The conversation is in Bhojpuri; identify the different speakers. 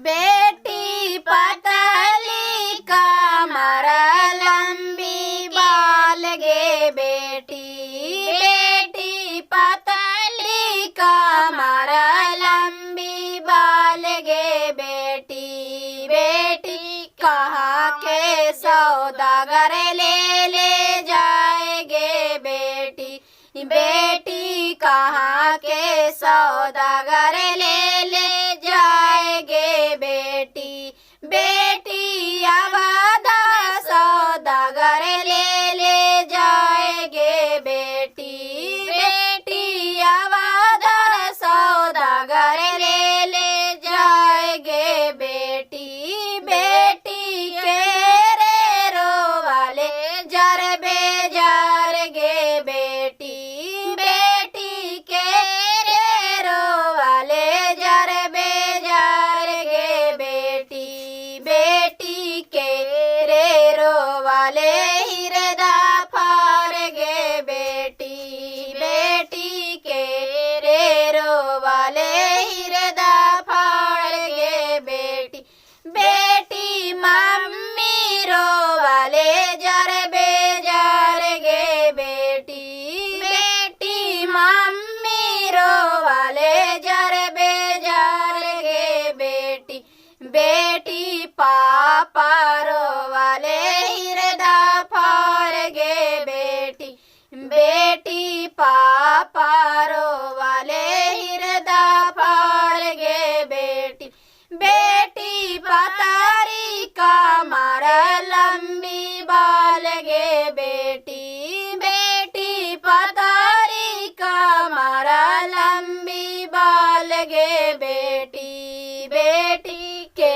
Speaker 1: बेटी पतली कमर लंबी बाल गे बेटी, बेटी पतली कमर लंबी बाल गे बेटी, बेटी कहाँ के सौदागर ले जाएगे बेटी, बेटी कहाँ के सौदागर ले जाएगे बेटी, बेटी आबाद सौदागर ले जाएगे बेटी, बेटी आबाद सौदागर ले जाएगे बेटी, बेटी के रे रोवाले जर बेजार गे बेटी, बेटी के रे रोवाले जर बेजार गे बेटी, बेटी के रे रोवाले हृदय फार गे बेटी, बेटी के रे रोवाले हृदय फाड़ गे बेटी, बेटी मम्मी रोवाले जर बेजार गे बेटी, बेटी मम्मी रोवाले जर बेजार गे बेटी, बेटी पापा रोवाले हृदय फाड़ गे बेटी, बेटी पापा रोवाले हृदय फाड़ गे बेटी, बेटी पतारी कमर लंबी बाल गे बेटी, बेटी पतारी कमर लंबी बाल गे बेटी, बेटी के